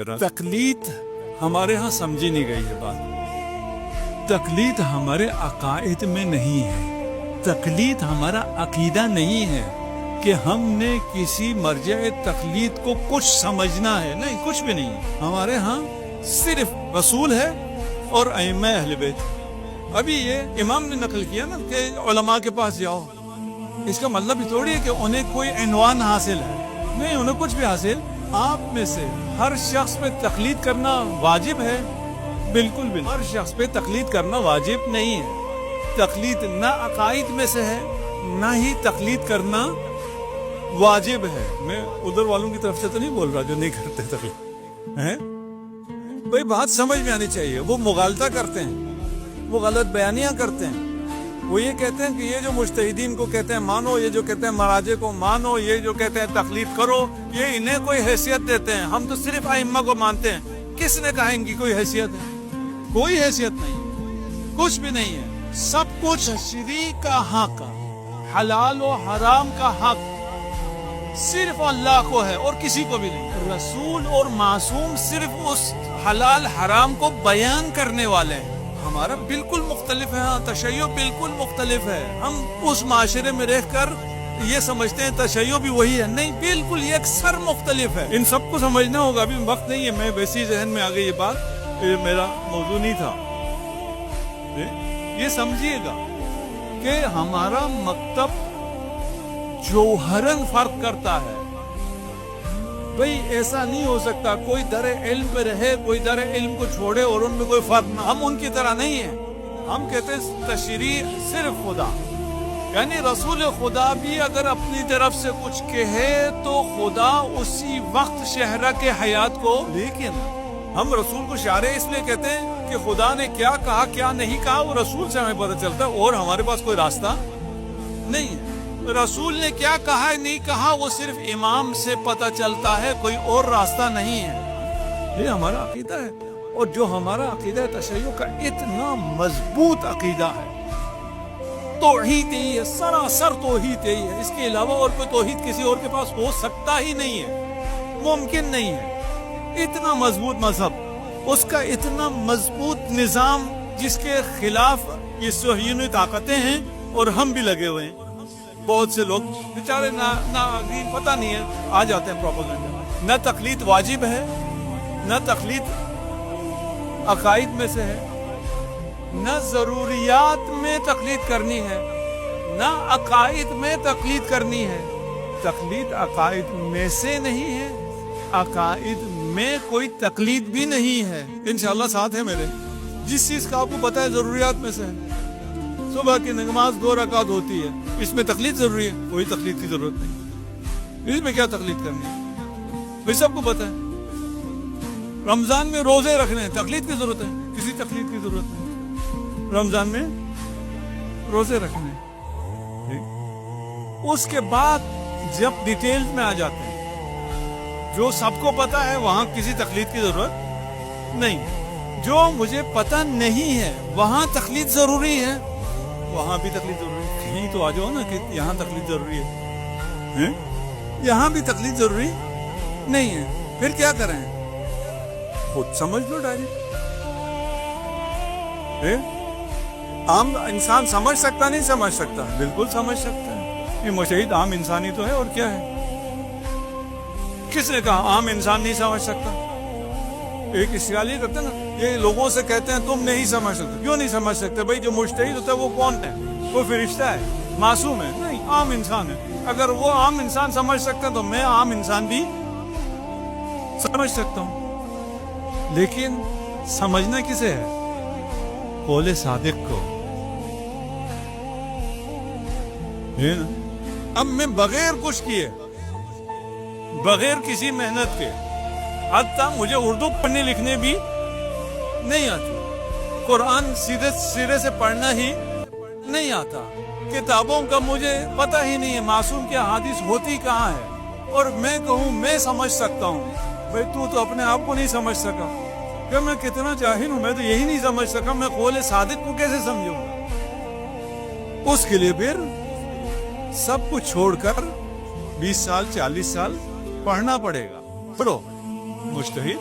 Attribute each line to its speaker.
Speaker 1: تقلید ہمارے ہاں سمجھی نہیں گئی ہے بات. تقلید ہمارے عقائد میں نہیں ہے. تقلید ہمارا عقیدہ نہیں ہے کہ ہم نے کسی مرجع تقلید کو کچھ سمجھنا ہے. نہیں، کچھ بھی نہیں. ہمارے ہاں صرف رسول ہے اور ائمہ اہل بیت. ابھی یہ امام نے نقل کیا نا کہ علماء کے پاس جاؤ. اس کا مطلب یہ تھوڑی ہے کہ انہیں کوئی عنوان حاصل ہے. نہیں، انہیں کچھ بھی حاصل. آپ میں سے ہر شخص پہ تقلید کرنا واجب ہے؟ بالکل بھی ہر شخص پہ تقلید کرنا واجب نہیں ہے. تقلید نہ عقائد میں سے ہے، نہ ہی تقلید کرنا واجب ہے. میں ادھر والوں کی طرف سے تو نہیں بول رہا جو نہیں کرتے تقلید ہیں. بھئی بات سمجھ میں آنی چاہیے. وہ مغالطہ کرتے ہیں، وہ غلط بیانیاں کرتے ہیں. وہ یہ کہتے ہیں کہ یہ جو مجتہدین کو کہتے ہیں مانو، یہ جو کہتے ہیں مراجع کو مانو، یہ جو کہتے ہیں تقلید کرو، یہ انہیں کوئی حیثیت دیتے ہیں. ہم تو صرف ائمہ کو مانتے ہیں. کس نے کہا ان کی کوئی حیثیت ہے؟ کوئی حیثیت نہیں، کچھ بھی نہیں ہے. سب کچھ شریک کا حق، حلال و حرام کا حق صرف اللہ کو ہے اور کسی کو بھی نہیں. رسول اور معصوم صرف اس حلال حرام کو بیان کرنے والے ہیں. ہمارا بالکل مختلف ہے. تشیع بالکل مختلف ہے. ہم اس معاشرے میں رہ کر یہ سمجھتے ہیں تشیع بھی وہی ہے. نہیں، بالکل یہ اکثر مختلف ہے. ان سب کو سمجھنا ہوگا. ابھی وقت نہیں ہے. میں ویسی ذہن میں آ گئی یہ بات. یہ میرا موضوع نہیں تھا. یہ سمجھیے گا کہ ہمارا مکتب جوہراً فرق کرتا ہے. بھئی ایسا نہیں ہو سکتا کوئی در علم پہ رہے، کوئی در علم کو چھوڑے اور ان میں کوئی فرق نہ. ہم ان کی طرح نہیں ہیں. ہم کہتے ہیں تشریع صرف خدا، یعنی رسول خدا بھی اگر اپنی طرف سے کچھ کہے تو خدا اسی وقت شہرہ کے حیات کو. لیکن ہم رسول کو شارع اس لیے کہتے ہیں کہ خدا نے کیا کہا کیا نہیں کہا وہ رسول سے ہمیں پتہ چلتا ہے، اور ہمارے پاس کوئی راستہ نہیں ہے. رسول نے کیا کہا نہیں کہا وہ صرف امام سے پتہ چلتا ہے، کوئی اور راستہ نہیں ہے. یہ ہمارا عقیدہ ہے. اور جو ہمارا عقیدہ تشیع کا اتنا مضبوط عقیدہ ہے، توحید یہی ہے، سراسر توحید یہی ہے. اس کے علاوہ اور کوئی توحید کسی اور کے پاس ہو سکتا ہی نہیں ہے، ممکن نہیں ہے. اتنا مضبوط مذہب، اس کا اتنا مضبوط نظام جس کے خلاف یہ صہیونی طاقتیں ہیں اور ہم بھی لگے ہوئے ہیں. بہت سے لوگ بیچارے نہ پتہ نہیں ہے آ جاتے ہیں پروپیگنڈا. نہ تقلید واجب ہے، نہ تقلید عقائد میں سے ہے، نہ ضروریات میں تقلید کرنی ہے، نہ عقائد میں تقلید کرنی ہے. تقلید عقائد میں سے نہیں ہے، عقائد میں کوئی تقلید بھی نہیں ہے. انشاءاللہ ساتھ ہے میرے. جس چیز کا آپ کو پتہ ہے ضروریات میں سے ہے، صبح کی نماز 2 رکعت ہوتی ہے، اس میں تقلید ضروری ہے؟ کوئی تقلید کی ضرورت نہیں. اس میں کیا تقلید کرنی ہے؟ بھئی سب کو پتہ ہے. رمضان میں روزے رکھنے ہیں، تقلید کی ضرورت ہے؟ کسی تقلید کی ضرورت نہیں. رمضان میں روزے رکھنے ہیں. اس کے بعد جب ڈیٹیلز میں آ جاتے ہیں، جو سب کو پتہ ہے وہاں کسی تقلید کی ضرورت نہیں. جو مجھے پتہ نہیں ہے وہاں تقلید ضروری ہے، وہاں بھی تقلید ضروری ہے. یہی تو آ جاؤ نا کہ یہاں تقلید ضروری ہے، یہاں بھی تقلید ضروری نہیں ہے. پھر کیا کریں؟ خود سمجھ لو ڈائریکٹ. عام انسان سمجھ سکتا نہیں سمجھ سکتا؟ بالکل سمجھ سکتا ہے. یہ مجتہد عام انسانی تو ہے اور کیا ہے. کس نے کہا عام انسان نہیں سمجھ سکتا؟ ایک اشکال یہ کرتے نا، یہ لوگوں سے کہتے ہیں تم نہیں سمجھ سکتے. کیوں نہیں سمجھ سکتے؟ بھائی جو مجتہد ہوتا ہے وہ کون ہے؟ وہ فرشتہ ہے، معصوم ہے؟ نہیں، عام انسان ہے. اگر وہ عام انسان سمجھ سکتا ہے تو میں عام انسان بھی سمجھ سکتا ہوں. لیکن سمجھنا کسے ہے؟ قول صادق کو. اب میں بغیر کچھ کیے، بغیر کسی محنت کے، حتیٰ مجھے اردو پڑھنے لکھنے بھی نہیں آتی، قرآن سیدھے سرے سے پڑھنا ہی نہیں آتا، کتابوں کا مجھے پتہ ہی نہیں ہے معصوم کی احادیث ہوتی کہاں ہے. اور میں کہوں میں سمجھ سکتا ہوں، بھئی تو اپنے آپ کو نہیں سمجھ سکا. کہ میں کتنا جاہل ہوں، میں تو یہی نہیں سمجھ سکا، میں قول صادق کو کیسے سمجھوں گا؟ اس کے لیے پھر سب کچھ چھوڑ کر 20 سال 40 سال پڑھنا پڑے گا. پڑھو مجتہد